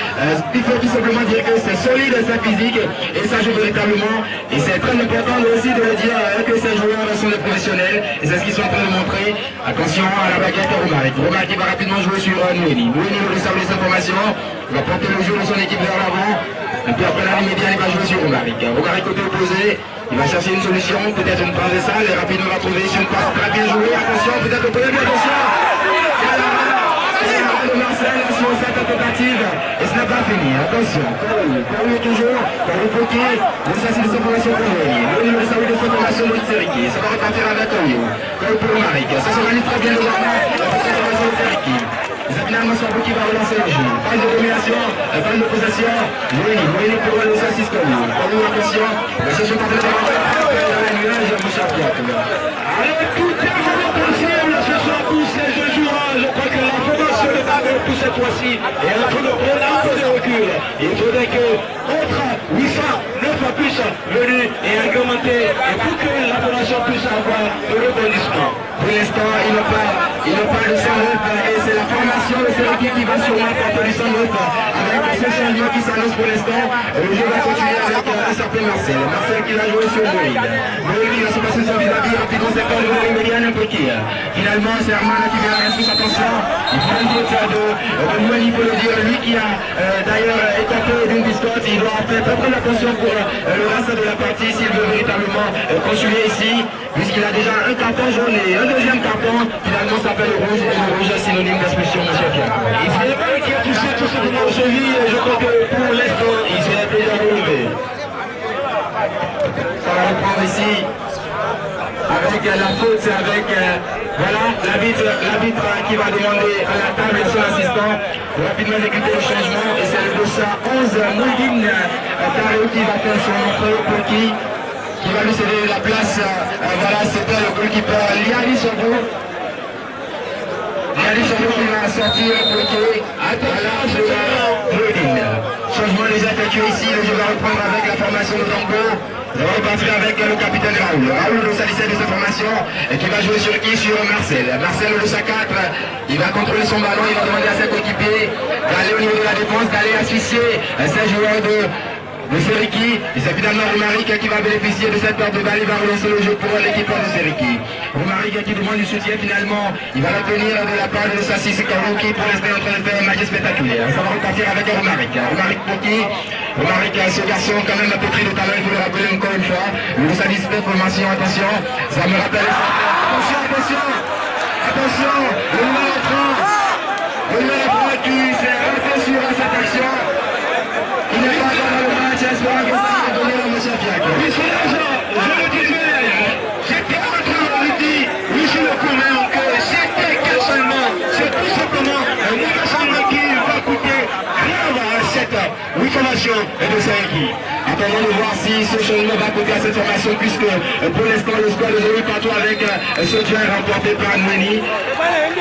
il faut tout simplement dire que c'est solide, c'est physique, et ça joue véritablement. Et c'est très important aussi de le dire que ces joueurs sont des professionnels, et c'est ce qu'ils sont en train de montrer. Attention à la baguette Romaric. Romaric qui va rapidement jouer sur Nouéni. Nouéni veut le savoir cette formation, il va porter le jeu de son équipe vers l'avant. Et puis après la ligne médiane, il va jouer sur Romaric. Romaric côté opposé, il va chercher une solution, peut-être une transversale, et rapidement va trouver sur une passe très bien jouée. Attention, peut-être au premier, attention! De Marcel sur cette tentative, et ce n'est pas fini. Attention, Kowiou toujours, Kowiou pour qui? Le châssis de cette formation pour Nouéni. Nouéni le salut de cette formation de Seriki. Ça va repartir avec Kowiou. Kowiou pour Romaric. Ça s'organise très bien également pour cette formation de Seriki. C'est finalement Sorpou qui va relancer le jeu. Pas de domination, pas de possession. Nouéni pour le châssis Kowiou. Kowiou, attention, le châssis de la nuage, mon cher Pierre. Alors, tout est vraiment possible ce soir pour ces deux joueurs. Je crois que la formation de Babel pour cette fois-ci est en train de prendre un peu de recul. Il faudrait que entre 809 puissent venir et augmenter et pour que la formation puisse avoir de rebondissement. Pour l'instant, il n'a pas de 109 et c'est la formation de cette équipe qui va sûrement porter du 109 avec ce changement qui s'annonce pour l'instant. Le jeu va continuer avec un certain Marcel. Marcel qui va jouer sur Moïse. Moïse va se passer son vis-à-vis rapidement, c'est comme le médiane un peu qui. Finalement, c'est Herman qui vient à sa attention. Il prend une faute de Nouéni, il faut le dire, lui qui a d'ailleurs étapé d'une biscotte. Il doit faire très très attention pour le reste de la partie s'il veut véritablement continuer ici, puisqu'il a déjà un carton jaune et un deuxième carton. Finalement, ça s'appelle le rouge et le rouge est synonyme d'expulsion, monsieur Pierre. Il s'est pas qui a touché tout simplement au cheville et je crois que pour l'instant, il s'est déjà relevé. Ça va reprendre ici. Avec la faute, c'est avec voilà, l'arbitre qui va demander à la table de son assistant de rapidement exécuter le changement. Et c'est le 211 Mouline Tareo qui va faire son entrée pour qui va lui céder la place. Voilà, c'était le goalkeeper Liani Sorpou. Liani Sorpou qui va sortir pour qui à l'âge de Mouline. Changement déjà effectué ici, le jeu va reprendre avec la formation de Dambo. On va repartir avec le capitaine Raoul. Raoul le salissait de cette formation et qui va jouer sur qui? Sur Marcel. Marcel le 4, il va contrôler son ballon, il va demander à ses coéquipiers d'aller au niveau de la défense, d'aller asphyxier ces joueurs de Seriki. Et c'est finalement Romaric qui va bénéficier de cette perte de balle, il va relancer le jeu pour l'équipe de Seriki. Romaric qui demande du soutien finalement, il va l'obtenir de la part de Sassi Sekarou qui pour l'instant est en train de faire un match spectaculaire. Ça va repartir avec Romaric. Romaric pour qui? Romaric, ce garçon quand même un peu pris de talent, il faut le rappeler encore une fois. Le Sadis de formation, attention, ça me rappelle. Attention, attention, le numéro 30 qui s'est arrêté sur cette action. Il n'est pas dans le match, espérant que ça va donner à M. Fiac. Oui, c'est l'argent, je le disais, j'étais en train de lui dire, oui, je le connais encore, c'était que seulement, c'est tout simplement un mauvais seulement qui va coûter 8 formations de Seriki. Attendons de voir si ce changement va coûter à cette formation, puisque pour l'instant le score de 0 partout avec ce duel remporté par Noénie.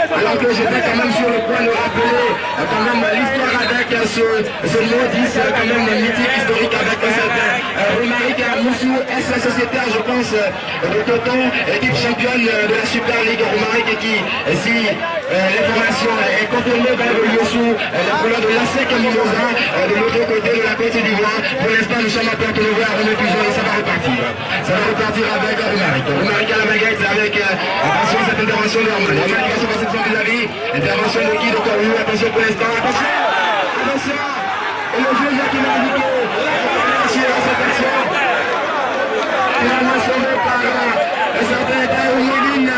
Alors que j'étais quand même sur le point de rappeler quand même l'histoire avec ce mot 10 quand même mythique historique avec certain Romaric Moussou, S sociétaire je pense de Toton, équipe championne de la Super League Romaric qui si l'information est confirmée va évoluer sous la couleur de l'ASEC Mimosa de l'autre côté de la Côte d'Ivoire. Pour l'instant nous sommes à porte ouverte à René-Fusion et ça va repartir. Ça va repartir avec Romaric. Romaric à la baguette avec attention cette intervention de Roman. Roman qui va se passer de son vis-à-vis. Intervention de qui de Corou. Attention pour l'instant. Attention. Attention. Et le juge qui m'a indiqué. Attention à cette action. Finalement sauvé par un certain Taïou Méline.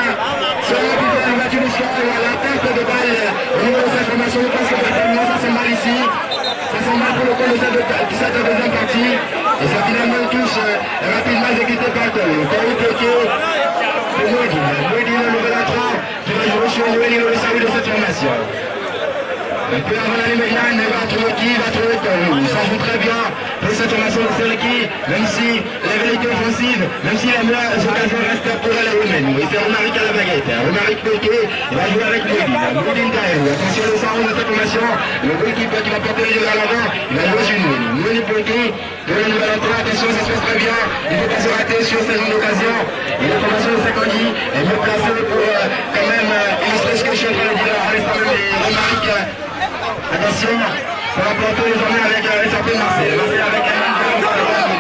Sur la vitesse battu du score et à la perte de balle. Au niveau de cette formation, je pense que fatalement ça s'est mal ici. Ça s'est mal pour le compte de cette deuxième partie. Et ça finalement une touche rapidement exécutée par Corou. Corou bloqué. C'est Mouedine, le nouvel entrant qui va jouer sur Mouedine le salut de cette formation. Un peu avant la médiane, il va trouver qui? Il va trouver Corou. Ça joue très bien pour cette formation de Seriki, même si les vérités offensives, même si les meilleures occasions restent pour les Roumaines. Et c'est Romaric à la baguette. Romaric bloqué, il va jouer avec Mouedine. Mouedine Taïou. Attention le sang de cette formation. Le goalkeeper qui va porter les jeux vers l'avant, il va jouer sur Mouedine. Mouedine bloqué, de la nouvelle entrée. Attention, ça se passe très bien. Il ne faut pas se rater sur ce genre d'occasion. Et la formation de Sakangi est mieux placée pour quand même illustrer ce que je suis en train de dire à l'instant même. Et Romaric, attention, ça va planter désormais avec les sorties de Marseille. Marseille avec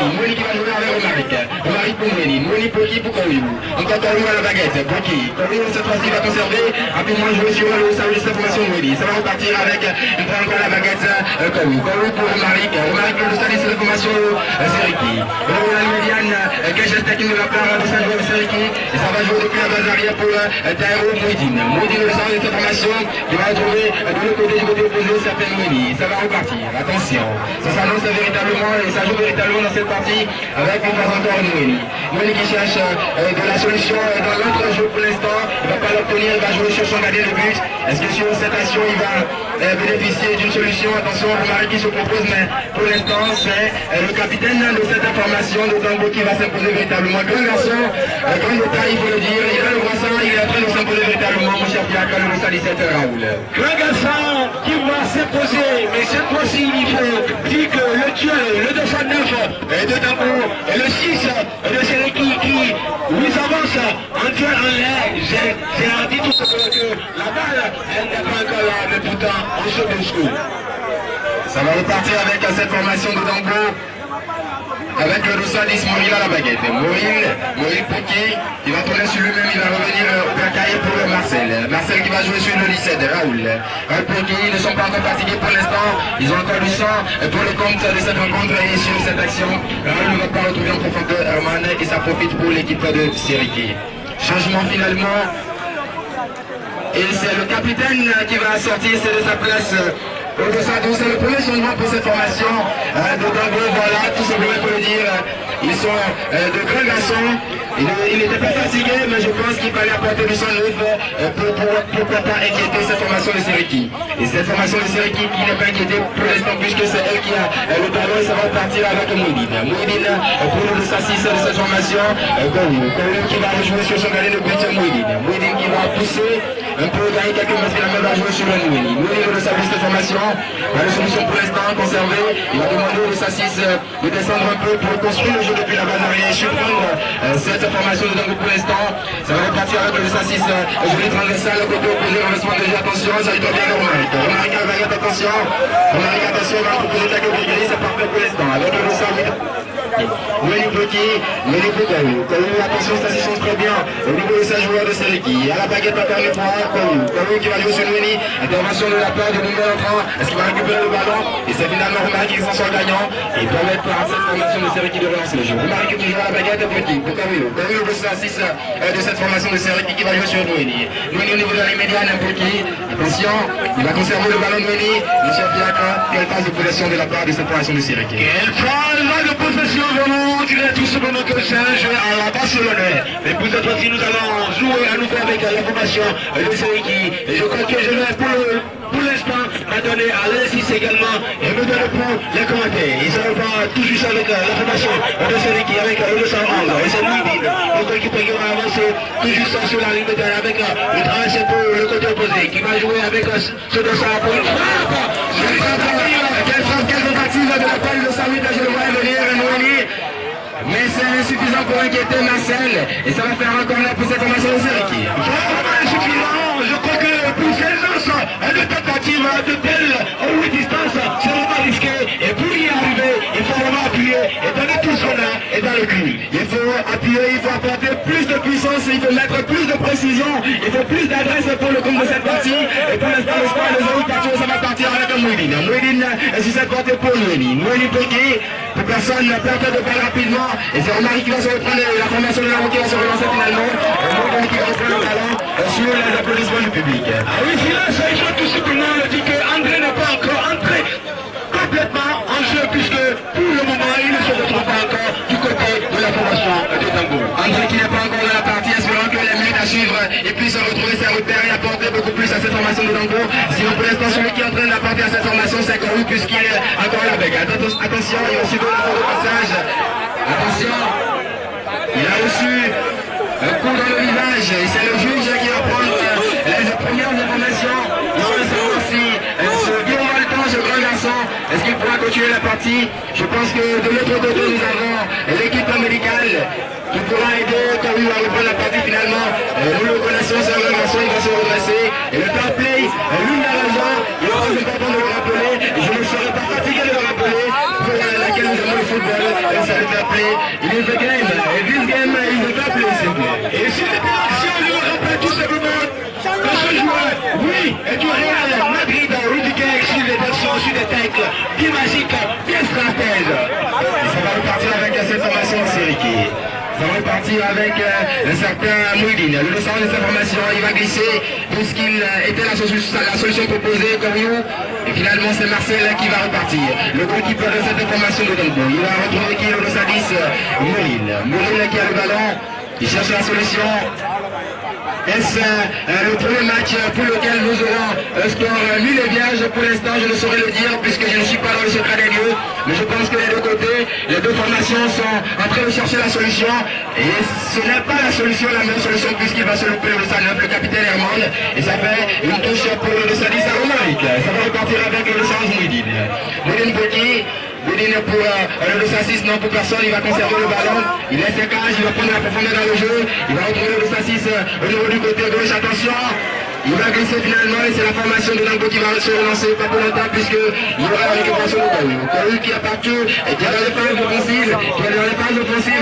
Mouni qui va jouer avec Romaric. Romaric pour Mouni. Mouni pour qui? Pour Corou. Encore Corou à la baguette. Pour qui? Corou cette fois-ci va conserver. Rapidement jouer sur le service de cette formation Mouni. Ça va repartir avec une fois encore la baguette Corou. Corou pour Romaric. Romaric le service de la formation Seriki. La médiane, quel geste qui nous rappelle de cette joueur Seriki. Et ça va jouer depuis la base arrière pour Taïro Mouedine. Mouedine le service de cette formation qui va retrouver de l'autre côté du côté opposé certaines Mouni. Ça va repartir. Attention. Ça s'annonce véritablement et ça joue véritablement dans cette partie avec une fois encore Mouni. Mouni qui cherche de la solution dans l'autre jeu pour l'instant. Il ne va pas l'obtenir, il va jouer sur son gardien de but. Est-ce que sur cette action il va bénéficier d'une solution? Attention, Romaric qui se propose, mais pour l'instant c'est le capitaine de cette information de Tango qui va s'imposer véritablement. Grand garçon, grand détail il faut le dire, il a le brassard, il est en train de s'imposer véritablement, mon cher Pierre, le 17 Raoul. Grand garçon qui va s'imposer, mais cette fois-ci il faut dire que le duel, le 209 de Tango et le 6 de Seriki qui lui avance en duel en l'air. J'ai dit tout simplement que la balle, elle n'est pas encore là, mais pourtant on se bouscule. Ça va repartir avec cette formation de Dango. Avec le Roussadis Moril à la baguette. Moril pour qui va tourner sur lui-même, il va revenir au placaille pour Marcel. Marcel qui va jouer sur le 17, Raoul. Raoul pour qui ils ne sont pas encore fatigués pour l'instant. Ils ont encore du sang pour le compte de cette rencontre et sur cette action. Raoul ne va pas retrouver en profondeur Herman et ça profite pour l'équipe de Seriki. Changement finalement. Et c'est le capitaine qui va sortir, c'est de sa place. C'est le premier changement pour cette formation de Dango, voilà, tout simplement pour le dire. Ils sont de grands garçons. Il n'était pas fatigué, mais je pense qu'il fallait apporter du sang neuf pourquoi pas inquiéter cette formation de Seriki. Et cette formation de Seriki qui n'est pas inquiétée pour l'instant, puisque c'est elle qui a le ballon et ça va partir avec Mouedine. Mouedine pour le 6 de cette formation, Corou qui va rejouer sur son gardien de but, Mouedine qui va pousser un peu gagner quelques mètres, finalement va jouer sur le Mouedine. Mouedine le service de formation, la solution pour l'instant conservée. Il va demander au 6 de descendre un peu pour construire le jeu depuis la base arrière et surprendre cette formation de Dango pour l'instant. Ça va repartir avec le 6. Je vais transverser le côté opposé, renversement de jeu. Attention, ça lui doit bien Romaric. Romaric à baguette, attention. Romaric, attention, va proposer ta gris, c'est parfait pour l'instant. Avec le 8. Mouni bloqué, Mouni pour Corou. Corou, attention, ça s'y change très bien. Au niveau de sa joueur de Seriki. À la baguette, encore une fois, Corou. Corou qui va jouer sur Mouni. Intervention de la part du nouvel entrant. Est-ce qu'il va récupérer le ballon? Et c'est finalement Romaric qui s'en sort gagnant. Et permettre par cette formation de Seriki de relancer le jeu. Romaric qui joue à la baguette, petit pour Corou. Corou le 6 de cette formation de Seriki qui va jouer sur Mouni. Mouni au niveau de la médiane, un petit. Attention, il va conserver le ballon de Mouni. Monsieur Fiacre, quelle phase de possession de la part de cette formation de Seriki? Quelle phase de possession, vraiment, on dirait tout simplement que c'est un jeu à la Barcelone. Mais pour cette fois-ci, nous allons jouer à nouveau avec la formation de Seriki. Et je crois que je vais pour l'instant, donner à l'Alexis également et me donner pour les commentaires. Ils sont pas tout juste avec la formation de celui qui est avec le 211. Et c'est Mouidine, notre équipe qui va avancer tout juste sur la ligne de terre avec le traversé pour le côté opposé qui va jouer avec ce 200 pour une frappe. Quelle tentative de la part de Samit, je le vois venir, Noélie. Mais c'est insuffisant pour inquiéter Marcel. Et ça va faire encore là pour cette formation de Seriki. Vraiment insuffisant. Je crois que pour ces lances, une tentative de telle haute distance, c'est vraiment risqué. Et pour y arriver, il faut vraiment appuyer et donner tout son art et dans le cul. Il faut appuyer, il faut apporter plus de puissance, il faut mettre plus de précision, il faut plus d'adresse pour le compte de cette partie. Et pour l'instant, le score de 0 partout, ça va partir avec un Mouidine. Mouidine est sur cette portée pour Noélie. Noélie Péki, pour personne, perte de balle rapidement. Et c'est Romari qui va se reprendre la formation de la qui va se relancer finalement. Et Mouidine qui va reprendre le ballon sur les applaudissements du public. Ah oui, si là, ça il faut tout simplement le dit que André n'est pas encore entré complètement en jeu puisque pour le moment il ne se retrouve pas encore du côté de la formation de Tango. André qui n'est pas encore dans la partie, espérant que les minutes à suivre et puisse retrouver ses repères et apporter beaucoup plus à cette formation de Tango. Sinon pour l'instant celui qui est en train d'apporter à cette formation c'est Corou puisqu'il est encore là avec. Attention, il a reçu de la faute de passage. Attention, il a reçu un coup dans le visage et c'est le juge qui va prendre les premières informations. Il va savoir si ce durant le temps, ce grand garçon, est-ce qu'il pourra continuer la partie. Je pense que de l'autre côté nous avons l'équipe médicale qui pourra aider quand il va reprendre la partie finalement. Nous le connaissons, c'est un grand garçon, il va se redresser. Et le fair play, lui il a raison, il est très important de le rappeler. Je ne serai pas fatigué de le rappeler. Pour laquelle nous avons le football, c'est le fair play. Il est the game, et this game is the fair play, s'il vous plaît. Et si on lui rappelle tout simplement que ce joueur, oui, est du Real Madrid, Rudiger, sur des actions, sur des tacles, bien magiques, bien stratège. Et ça va repartir avec cette formation de Seriki. Ça va repartir avec un certain Mouidine. Le descend de cette formation, il va glisser puisqu'il était la solution proposée, Coriou. Et finalement, c'est Marcel qui va repartir. Le goalkeeper de cette formation de Dongo. Il va retrouver qui le Sadis, Mourine. Mourine qui a le ballon. Il cherche la solution. Est-ce le premier match pour lequel nous aurons un score nul et vierge? Pour l'instant, je ne saurais le dire puisque je ne suis pas dans le secret des lieux. Mais je pense que les deux côtés, les deux formations sont en train de chercher la solution. Et ce n'est pas la solution, la même solution puisqu'il va se louper le Saneuf, le capitaine Hermande. Et ça fait une touche pour le Sadis à Romaric. Ça va repartir avec le sens Mouidine. Mouidine Petit. Mouidine pour le 2-6, non pour personne, il va conserver le ballon, il laisse ses cages, il va prendre la profondeur dans le jeu, il va retrouver le 2-6 au niveau du côté gauche, attention, il va glisser finalement et c'est la formation de Nango qui va se relancer pas pour longtemps puisqu'il y aura la récupération de Kaou. Kaou qui est partout et qui est dans les phases offensives,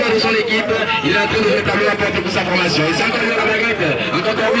de son équipe, il est en train de rétablir la porte pour sa formation. Et c'est encore à la baguette, encore Kaou,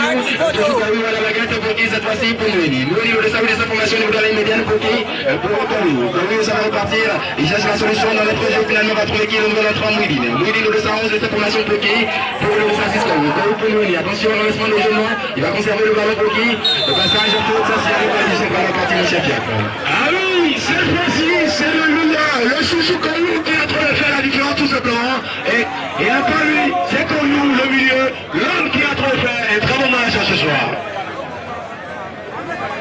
toujours Kaou à la baguette pour qui cette fois-ci pour Noélie. Noélie veut savoir sa formation au niveau de la médiane pour qui? Pour Kaou. Kaou ça va repartir, il cherche la solution dans notre jeu, finalement va trouver qui le nouvel entrant Mouidine. Mouidine le 211 de cette formation pour qui? Pour le 206 Kaou. Kaou pour Noélie, attention au lancement de genou, il va conserver le ballon pour qui? Le passage en faute, ça c'est avec la vision par la partie de chef. Ah oui, cette fois-ci, c'est le Lula, le chouchou Kaou qui est en train de faire la différence tout simplement. Et n'a pas lui, c'est Kaou, le milieu, l'homme qui est en train de faire un très bon match ce soir.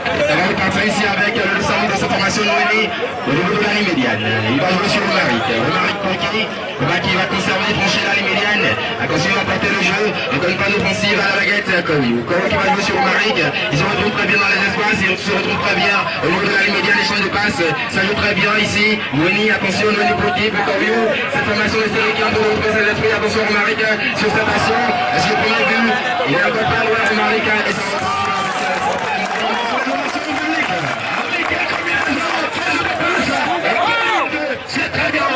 Ça va repartir ici avec le samedi de sa formation Noélie au niveau de la ligne médiane. Il va jouer sur Romaric. Romaric pour qui? Romaric qui va conserver, franchir la ligne médiane. Attention à porter le jeu. Encore une phase offensive à la baguette. Kaou qui va jouer sur Romaric. Ils se retrouvent très bien dans les espaces. Ils se retrouvent très bien au niveau de la ligne médiane. L'échange de passes. Ça joue très bien ici. Noélie, attention, Noélie pour qui? Pour Kaou. Cette formation de série qui est en train de retrouver ses esprits. Attention Romaric sur cette action. Est-ce que le premier but? Il est encore pas loin Romaric. Et ça c'est très bien,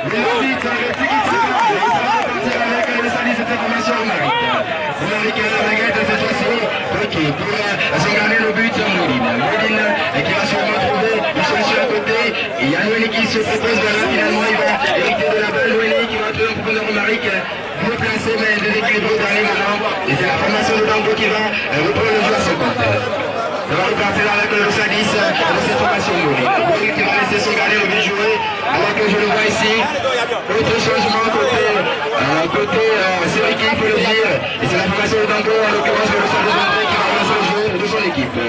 l'arbitre a été qui tire, et ça va repartir avec le Sadis de cette formation Romaric. Romaric à la baguette cette fois-ci, pour se garder le but, Mouidine qui va sûrement trouver une solution à côté. Et il y a Noélie qui se propose, finalement il va hériter de la balle, Noélie qui va trouver un profondeur Romaric, mieux placé mais déséquilibré au dernier moment. Et c'est la formation de Tango qui va reprendre le jeu à son compte. Ça va repartir avec le Sadis de cette formation Noélie qui va laisser son gardien au but jouer, alors que je le vois ici. Autre changement côté Seriki, il faut le dire. Et c'est la formation de Tango, en l'occurrence le Sadis qui va relancer le jeu de son équipe.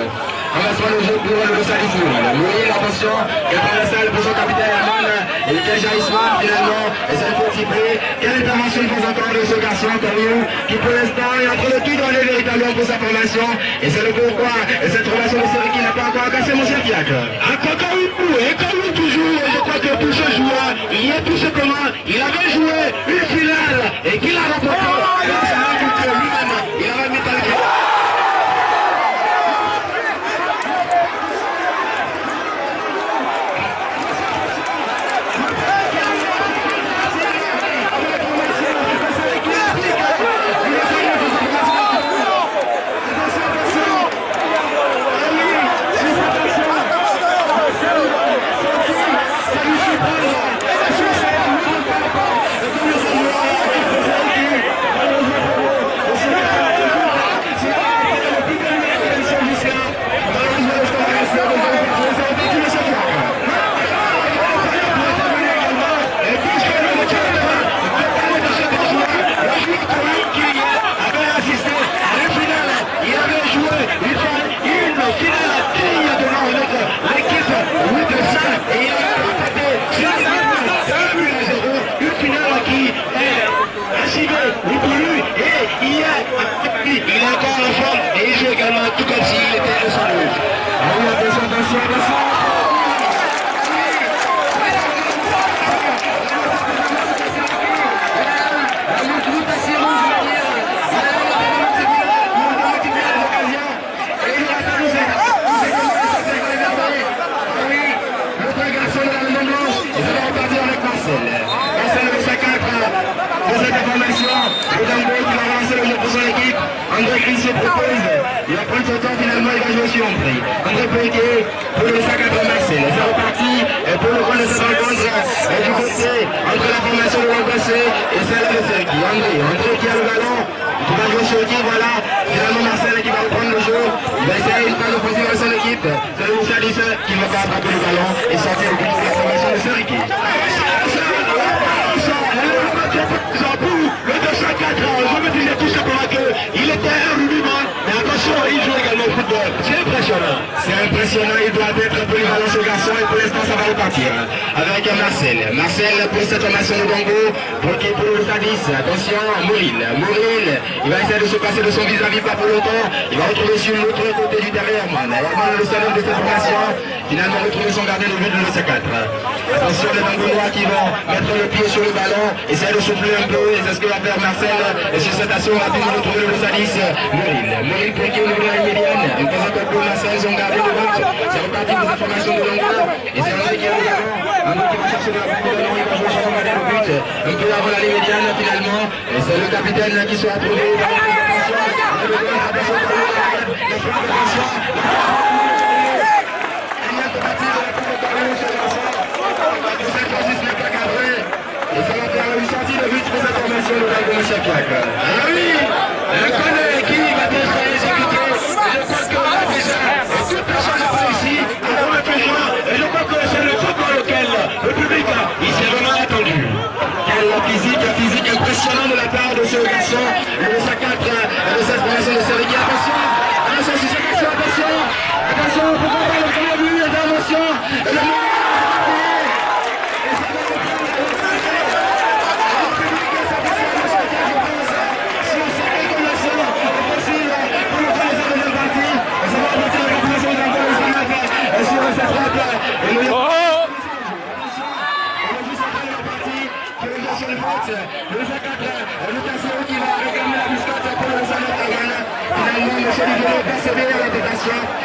Renversement de jeu pour le Salis Mouril. Mouril, attention, il prend la salle pour son capitaine Herman. Et quel jaillissement finalement. Et c'est un petit play. Quelle intervention il faut encore de ce garçon Antonio qui pour l'instant est entre le tout dans les véritablement pour sa formation. Et c'est le pourquoi. Et cette relation de série qui n'a pas encore cassé mon cher Kiak. Encore une fois, et comme toujours, je crois que pour ce joueur, il est tout simplement, il avait joué une finale et qu'il a remporté grâce à un but lui-même. Il avait mis à l'équipe. Il est encore en forme et il joue également tout comme s'il était au sol. Attention. André Chris se propose, il va prendre son temps finalement, il va jouer sur André. André Poitier pour le sac à Marcel. C'est reparti pour le point de cette rencontre du côté entre la formation de l'Angoissé et celle de Sergi. André qui a le ballon, qui va jouer sur qui, voilà. Finalement Marcel qui va reprendre le jeu. Il va essayer une passe offensive à son équipe. C'est le Salis qui va pas attraper le ballon et sortir au but de la formation de Sergi. Le 204, je me disais tout simplement qu'il était un rubiment, mais attention, il joue également au football. C'est impressionnant. C'est impressionnant, il doit être polyvalent ce garçon et pour l'instant ça va repartir. Avec Marcel. Marcel pour cette formation de Dongo, pour le Sadis. Attention, Mouril, il va essayer de se passer de son vis-à-vis pas pour longtemps. Il va retrouver sur l'autre côté du derrière. Herman, le salon de cette formation, finalement retrouver son gardien de but de l'OC4. Attention les Dangolois qui vont mettre le pied sur le ballon, essayer de souffler un peu, et c'est ce que va faire Marcel. Et sur cette action rapide, on retrouve le Sadis. Mouril pour qui ouvre la médiane. Il pose encore pour Marcel, son gardien de but. C'est reparti pour cette formation de Dongo. Et c'est André qui est au devant. André qui va chercher de la boule de il va jouer sur son gardien de but. Un peu avant la ligne médiane finalement. Et c'est le capitaine qui sera trouvé dans la présentation. Et ça va faire une sortie de but pour cette formation de Dragon Chapiac. Ah oui, le collègue qui va déjà exécuter. Je crois qu'on a déjà toute personne n'a pas ici avant le pêcheur. Et je crois que c'est le football auquel le public il s'est vraiment attendu. Quelle physique impressionnant de la part de ce garçon. Le 4 de cette formation de Sergi. Attention, attention, pourquoi pas le premier but, intervention.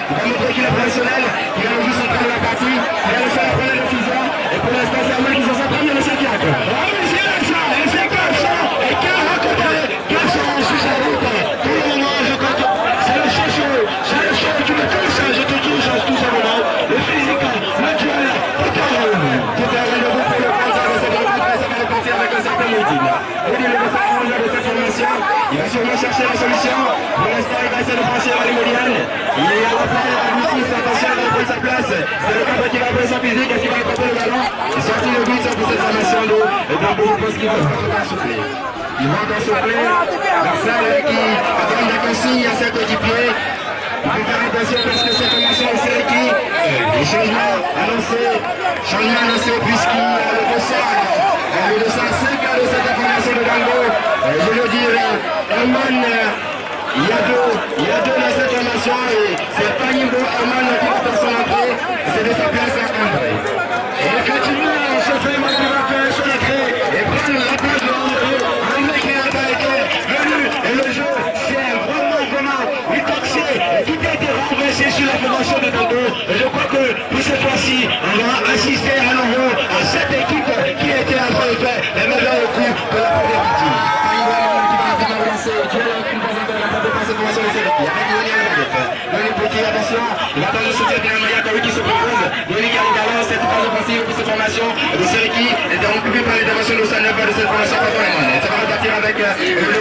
Il va montrer qu'il est professionnel, il a le jeu central de la partie, il a le seul à prendre la décision, et pour l'instant c'est Herman qui s'en sort premier, le Chapiac. Ah oui, c'est là ça, et c'est Garçon, et qui a rencontré Garçon sur sa route. Pour le moment, je crois que c'est le show qui me touche, je te touche tout simplement. Le physique, le duel, tout est en haut. Tout est en haut, pour le prendre, ça va repartir avec un certain Moudine. Moudine va s'arranger de cette formation, il va sûrement chercher la solution. Pour l'instant, il va essayer de franchir la ligne médiane. Il est à la place de la justice, attention, il va prendre sa place. C'est le capitaine qui va prendre sa physique, est-ce qu'il va attraper le ballon? Il sortit le but pour cette formation d'eau. Et donc, je pense qu'il va encore souffler. Il va encore souffler. Marcel qui donne la consigne à ses coéquipiers. attention parce que cette formation de Seriki, les changements annoncés puisqu'il y a le 205 de cette formation de Dango. Je veux dire, Oman, il y a deux dans cette formation et c'est pas Nimbo Oman qui va faire son entrée, c'est de sa place à André. Et effectivement, ce fait qui va faire son entrée et prendre la place de André qui n'a pas été venu. Et le jeu, c'est vraiment hypoxé. Tout a été renversé sur la formation de Dango. Et je crois que pour cette fois-ci, on va assister à nouveau à cette équipe qui était en train de faire les meilleurs coups de la première partie. Attention, il va attendre le soutien de Mayakawi qui se propose. Yoni qui a le ballon, cette phase offensive pour cette formation de Seriki, interrompue par l'intervention de Saneva de cette formation. Ça va repartir avec le